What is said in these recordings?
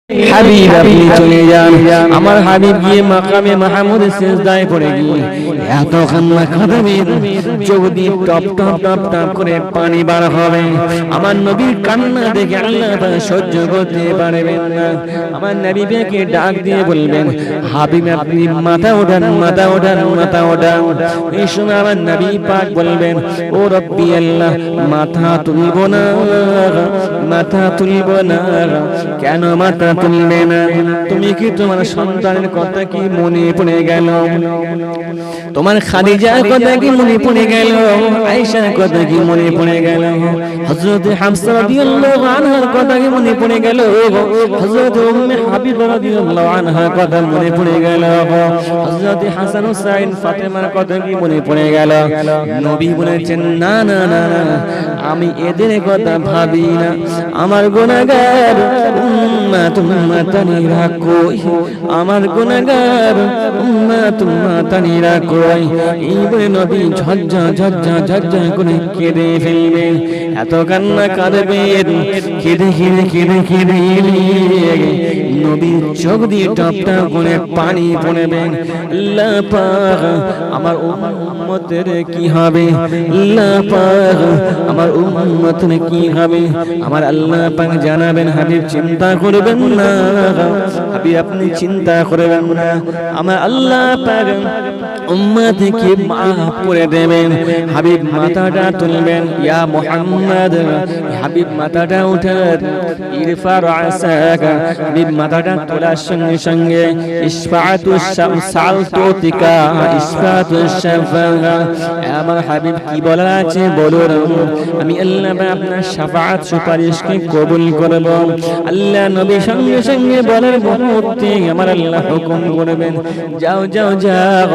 হাবিব আপনি চলে যান। আমার হাবিব গিয়ে মাকামে মাহমুদের সিজদায় পড়ে গিয়ে এত কান্না কাঁদবেন, চোখ দিয়ে টপ টপ টপ টপ করে পানি বার হবে। আমার নবীর কান্না দেখে আল্লাহ পাক সহ্য করতে পারবেন না। আমার নবীকে ডাক দিয়ে বলবেন, হাবিব আপনি মাথা ওঠান, মাথা ওঠান, মাথা ওঠান। এই সময় আমার নবী পাক বলবেন, ও রব্বি আল্লাহ, মাথা তুলব না, মাথা তুলব না। কেন মাথা তুলবে না? তুমি কি তোমার সন্তানের কথা কি মনে পড়ে গেল? তোমার খাদিজার কথা কি মনে পড়ে গেল? আয়েশার কথা কি মনে পড়ে গেল? হযরত হাফসা রাদিয়াল্লাহু আনহার কথা কি মনে পড়ে গেল? হযরত উম্মে হাবিবা রাদিয়াল্লাহু আনহার কথা মনে পড়ে গেল? হযরত হাসান হুসাইন ফাতেমার কথা কি মনে পড়ে গেল? নবী বলেছেন, না না না, আমি এদের কথা ভাবি না। আমার গুনাহগার উম্মত উম্মতানিরা কই, আমার গুনাহগার উম্মত উম্মতানিরা কই। এই বলে নবী ঝরঝর ঝরঝর ঝরঝর করে কেঁদে ফেলবেন, এত কান্না কাঁদবেন, কেঁদে কেঁদে কেঁদে কেঁদে নবীর চোখ দিয়ে টপ টপ করে পানি পড়বেন। আল্লাহ পাক আমার উম্মতের কি হবে? আল্লাহ পাক আমার উম্মতের কি হবে? আমার আল্লাহ পাক জানাবেন, হাবিব চিন্তা করবেন না, হাবিব আপনি চিন্তা করবেন না। আমার আল্লাহ পাক উম্মতকে মাফ করে দেবেন। হাবিব মাথাটা তুলবেন, ইয়া মুহাম্মদ, হাবিব মাথাটা উঠান, ইরফা রাসাকা। হাবিব মাথাটা তোলার সঙ্গে সঙ্গে ইসফাতু সালতুতিকা ইসফাতু শাফাআ। আমার হাবিব কি বলার আছে বলুন, আমি আল্লাহ আপনার শাফাআত সুপারিশকে কবুল করব। আল্লাহ নবী সঙ্গে সঙ্গে বলার মুহূর্তে আমার আল্লাহ হুকুম করবেন, যাও যাও যাও,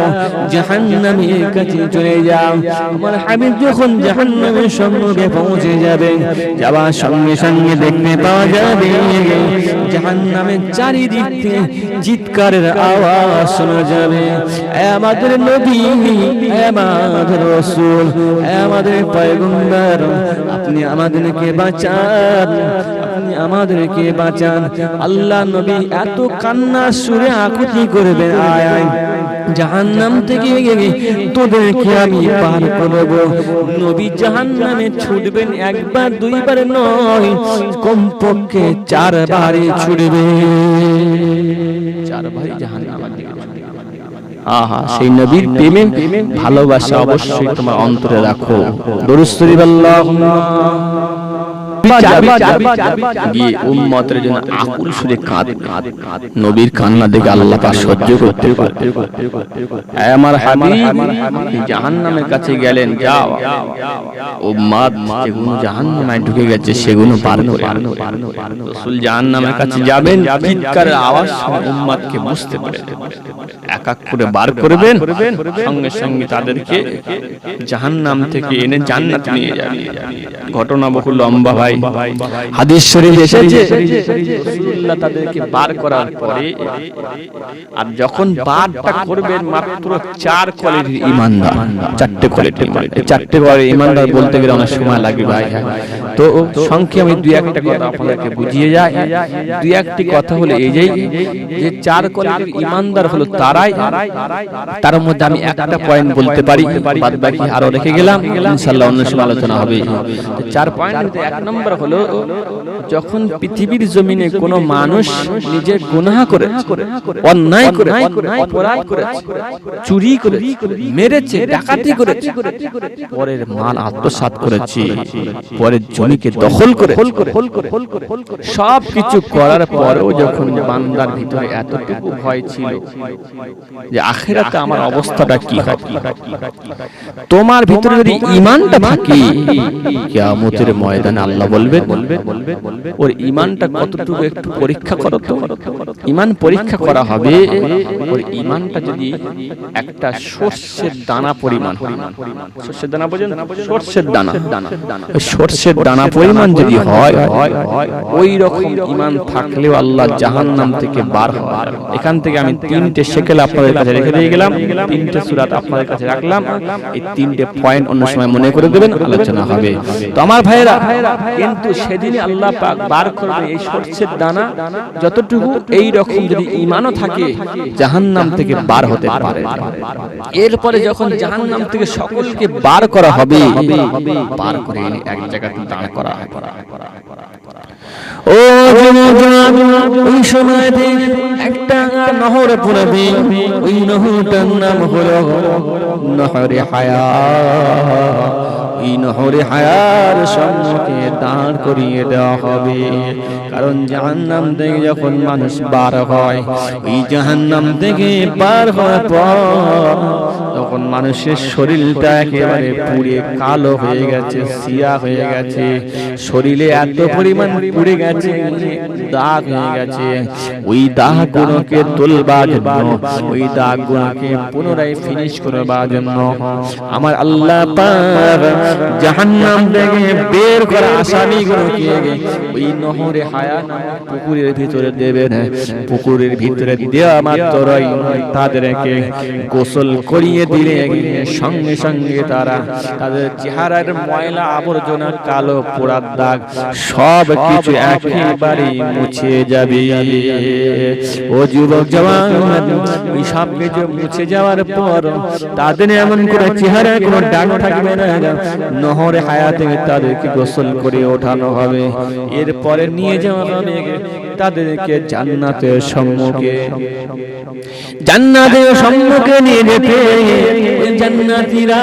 জাহান্নামের কাছে চলে যাও। আমার হাবিব যখন জাহান্নামের সম্মুখে পৌঁছে যাবে, যাওয়ার সঙ্গে সঙ্গে দেখতে পাওয়া যাবে জাহান্নামের চারিদিক থেকে চিৎকারের আওয়াজ শোনা যাবে। আমাদের নবী, আমাদের রাসূল, আমাদের পয়গম্বর, আপনি আমাদেরকে বাঁচান, আপনি আমাদেরকে বাঁচান। আল্লাহ নবী এত কান্না সুরে আকুতি করবেন, আয় আয় জাহান্নাম থেকে তোদেরকে আমি পার করব। নবী জাহান্নামে ছুটবেন, একবার দুইবার নয়, কমপক্ষে চারবারে ছুটবে, চারবারই জাহান্নামের দিকে। আহা, সেই নবীর প্রেমে ভালোবাসা অবশ্যই তোমার অন্তরে রাখো। দরুদ শরীফ আল্লাহুম্মা গিয়ে উম্মতের জন্য আকুল সুরে কাঁদে। নবীর কান্না দেখে আল্লাহ পাক সহ্য করতে পারে। আমার হাবিব জাহান্নামের কাছে গেলেন, যাও উম্মত যেগুলো জাহান্নামে ঢুকে গেছে সেগুলো পার করে আনো। রাসূল জাহান্নামের কাছে যাবেন, চিৎকারের আওয়াজ উম্মতকে বুঝতে পারে, এক এক করে বার করবেন, সঙ্গে সঙ্গে তাদেরকে জাহান্নাম থেকে এনে জান্নাতে নিয়ে যাবেন। ঘটনা বহু লম্বা ভাই, হাদিস শরীফ এসেছে রাসূলুল্লাহ তাদেরকে বার করার পরে, আর যখন বারটা করবেন, মাত্র 4 কোয়ালিটির ঈমানদার, 4টে কোয়ালিটি, 4টে কোয়ালিটির ঈমানদার বলতে গেলে অনেক সময় লাগে ভাই। তো সংক্ষেপে আমি দুই একটা কথা আপনাদেরকে বুঝিয়ে যাই। দুই একটি কথা হলো এই যে 4 কোয়ালিটির ঈমানদার হলো তারাই, তার মধ্যে আমি একটা পয়েন্ট বলতে পারি, বাদ বাকি আরো রেখে গেলাম, ইনশাআল্লাহ অন্য সময় আলোচনা হবে। 4 পয়েন্ট, 1 নম্বর হলো যখন পৃথিবীর জমিনে কোনো মানুষ নিজে গুনাহ করে, অন্যায় করে, অপরাধ করে, চুরি করে, মেরেছে, ডাকাতি করেছে, পরের মাল আত্মসাৎ করেছে, পরের জমিকে দখল করে, সব কিছু করার পরেও যখন বান্দার ভিতরে এতটুকু ভয় ছিল যে আখিরাতে আমার অবস্থাটা কি হবে, তোমার ভিতরে যদি ঈমানটা থাকে, কিয়ামতের ময়দানে আল্লাহ বলবেন ওর ঈমানটা কতটুকু একটু পরীক্ষা করো তো। ঈমান পরীক্ষা করা হবে, ওর ঈমানটা যদি একটা সরষের দানা পরিমাণ, সরষের দানা বোঝেন, সরষের দানা, ওই সরষের দানা পরিমাণ যদি হয়, ওই রকম ঈমান থাকলেও আল্লাহ জাহান্নাম থেকে বার হয়। এখান থেকে আমি 3টে শেকেল আপনাদের কাছে রেখে দিয়ে গেলাম, তিনটে সূরা আপনাদের কাছে রাখলাম, এই তিনটে পয়েন্ট অন্য সময় মনে করে দেবেন, আলোচনা হবে। তো আমার ভাইরা, কিন্তু সেদিনই আল্লাহ পাক বার করবে এই সরষের দানা যতটুকু, এই রকম যদি ঈমানও থাকে জাহান্নাম থেকে বার হতে পারে। এরপরে যখন জাহান্নাম থেকে সকলকে বার করা হবে, বার করে এনে এক জায়গাতে দাঁড় করা হবে। ও যুবক, ওই সময়তে একটা নহর পড়বে, ওই নহরটার নাম হলো নহরে হায়াত। এই নহরে হায়ার সম্মুখে দাঁড় করিয়ে দেওয়া হবে। কারণ জাহান্নাম থেকে যখন মানুষ বার হয়, এই জাহান্নাম থেকে বার হওয়ার পর তখন মানুষের শরীরটা একেবারে পুড়ে কালো হয়ে গেছে, সিয়া হয়ে গেছে, শরীরে এত পরিমাণ পুড়ে গেছে, দাগ হয়ে গেছে। ওই দাগগুলোকে তোলবার জন্য, ওই দাগগুলোকে পুনরায় ফিনিশ করবার জন্য আমার আল্লাহ পাক জাহান্নাম থেকে বের করা আসামিগুলোকে ওই নহরে হায়াত পুকুরের ভিতরে দেবেন। পুকুরের ভিতরে দেওয়া মাত্রই তাদেরকে গোসল করিয়ে দিলে সঙ্গে সঙ্গে তারা তাদের চেহারার ময়লা আবর্জনা, কালো পোড়ার দাগ সব কিছু একেবারে মুছে যাবে। ও যুবক জওয়ান, ওই সব কিছু মুছে যাওয়ার পর তাদের এমন করে চেহারায় কোনো দাগ থাকবে না। নহরে হায়াতে তাদেরকে গোসল করে ওঠানো হবে। এরপরে নিয়ে যাওয়া হবে তাদেরকে জান্নাতের সম্মুখে। জান্নাতের সম্মুখে নিয়ে যেতে জান্নাতীরা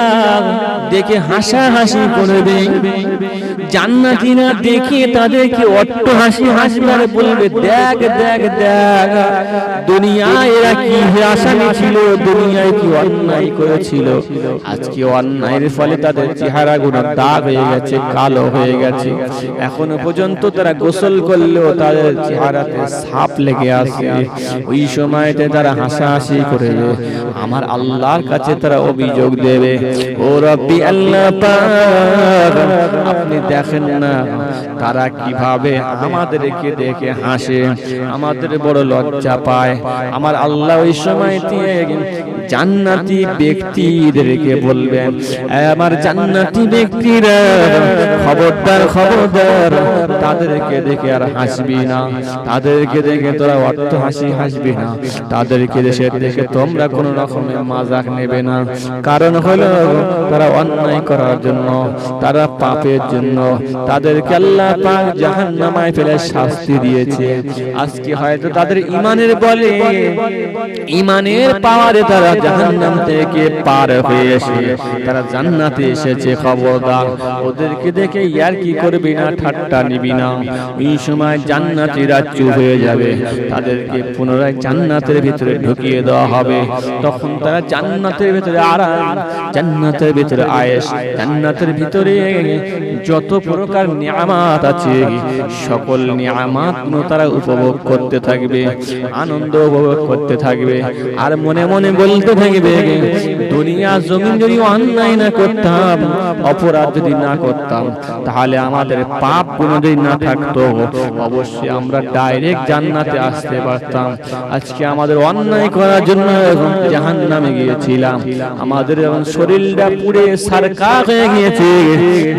দেখে হাসাহাসি করবে। জান্নাতীরা দেখে তাদেরকে অট্টহাসি হাসবার বলবে, দেখ দেখ দেখ, দুনিয়ায় এরা কি আসামি ছিল, দুনিয়ায় কি অন্যায় করেছিল, আজকে অন্যায়ের ফলে তাদের চেহারাগুলো দাগ হয়ে গেছে, কালো হয়ে গেছে। এখনো পর্যন্ত তারা গোসল করলেও তাদের চেহারাতে ছাপ লেগে আছে। ওই সময়তে তারা হাসাহাসি করবে, আমার আল্লাহর কাছে তারা অভিযোগ দেবে, ও রব্বি আল্লাহ পাক, আপনি দেখেন না তারা কিভাবে আমাদেরকে দেখে হাসে, আমাদের বড় লজ্জা পায়। আমার আল্লাহ ওই সময়তে জান্নাতি ব্যক্তিদেরকে বলবেন, আমার জান্নাতি ব্যক্তিরা খবরদার খবরদার, তাদেরকে দেখে আর হাসবি না, তাদেরকে দেখে তোরা অর্থ হাসবি না, তাদেরকে দেখে তোমরা কোন রকমের মাজাক নেবে না। কারণ হলো তারা অন্যায় করার জন্য, তারা পাপের জন্য তাদেরকে আল্লাহ পাক জাহান্নামায় ফেলে শাস্তি দিয়েছে। আজকে হয়তো তাদের ঈমানের বলে, ঈমানের পাওয়ারে তারা জাহান্নাম থেকে পার হয়ে এসে তারা জান্নাতে এসেছে। খবরদার, ওদেরকে দেখে ইয়ার কি করবি না, ঠাট্টা নিবি না। এই সময় জান্নাতীরা চুপ হয়ে যাবে, তাদেরকে পুনরায় জান্নাতের ভিতরে ঢুকিয়ে দেওয়া হবে। তখন তারা জান্নাতের ভিতরে আরাম, জান্নাতের ভিতরে আয়েশ, জান্নাতের ভিতরে যত প্রকার নিয়ামত আছে সকল নিয়ামত তারা উপভোগ করতে থাকবে, আনন্দ উপভোগ করতে থাকবে। আর মনে মনে বলতে থাকবে, দুনিয়া জমিন যদি অন্যায় না করতাম, অপরাধ যদি না করতাম, তাহলে আমাদের পাপ কোনো যদি না থাকতো, অবশ্যই আমরা ডাইরেক্ট জান্নাতে আসতে পারতাম। আজকে আমাদের অন্যায় করার জন্য জাহান্নামে গিয়েছিলাম, আমাদের শরীরটা পুড়ে সারকা হয়ে গিয়েছে,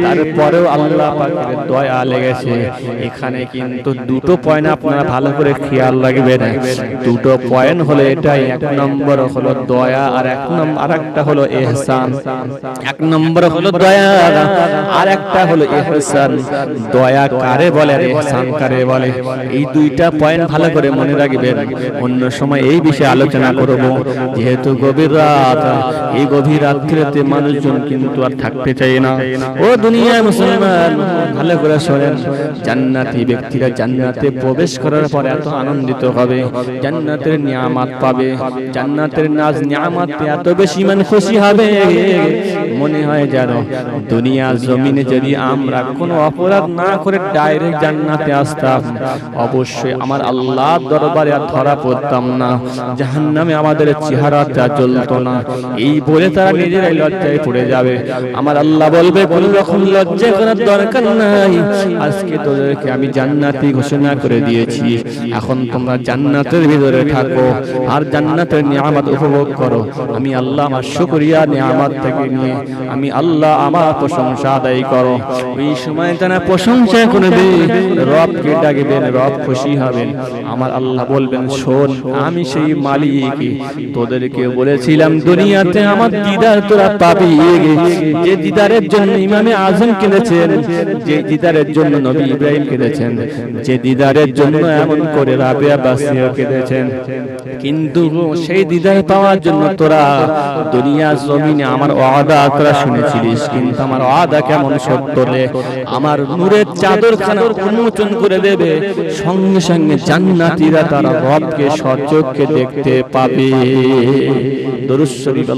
তারপরেও আল্লাহ পাকের দয়া লেগেছে। এখানে কিন্তু দুটো পয়েন্ট আপনারা ভালো করে খেয়াল রাখবেন। দুটো পয়েন্ট হলো এটাই, এক নম্বর হলো দয়া, আর একটা হলো ইহসান। এক নম্বর হলো দয়া, আর একটা হলো ইহসান। দয়া কারে বলে আর ইহসান কারে বলে, এই দুইটা পয়েন্ট ভালো করে মনে রাখবেন। অন্য সময় এই বিষয়ে আলোচনা করব। যেহেতু গভীর রাত, এই গভীর রাত্রিতে মানুষজন কিন্তু আর থাকতে চায় না। ও দুনিয়ার মুসলমান, ভালো করে শোনেন, জান্নাতি ব্যক্তিরা জান্নাতে প্রবেশ করার পর এত আনন্দিত হবে, জান্নাতের নিয়ামত পাবে, জান্নাতের নাজ নিয়ামত এত বেশি খুশি হবে, মনে হয় যেন দুনিয়া জমিনে যদি আমরা কোনো অপরাধ না করে ডাইরেক্ট জান্নাতে আসতাম, অবশ্যই আমার আল্লাহর দরবারে আর ধরা পড়তাম না, জাহান্নামে আমাদের চেহারাটা জ্বলতো না। এই বলে তারা নিজেরাই লজ্জায় পড়ে যাবে। আমার আল্লাহ বলবে কোন রকম লজ্জা করার দরকার নাই, আজকে তোদেরকে আমি জান্নাতি ঘোষণা করে দিয়েছি, এখন তোমরা জান্নাতের ভিতরে থাকো আর জান্নাতের নিয়ামত উপভোগ করো। আমি আল্লাহ আমার শুকরিয়া নিয়ামত থেকে নিয়ে আমি আল্লাহ আমার প্রশংসা আদায় করো। ওই সময় তারা প্রশংসা করবে, রবকে ডাকবেন, রব খুশি হবেন। আমার আল্লাহ বলবেন শোন, আমি সেই মালিক, তোদেরকে বলেছিলাম দুনিয়াতে আমার দিদার তোরা পাবি, যে দিদারের জন্য ইমামে আজম কেঁদেছেন, যে দিদারের জন্য নবী ইব্রাহিম কেঁদেছেন, যে দিদারের জন্য এমন করে রাবেয়া বাসিয়া কেঁদেছেন, কিন্তু সেই দিদার পাওয়ার জন্য তোরা দুনিয়া জমিনে আমার ওয়াদা তোরা শুনেছিলিস, কিন্তু আমার ওয়াদা কেমন সত্য রে, আমার নূরের চাদরখানা উন্মোচন করে দেবে, সঙ্গে সঙ্গে জান্নাতীরা তারা রবকে সচক্ষে দেখতে পাবে। দরুদ শরীফ।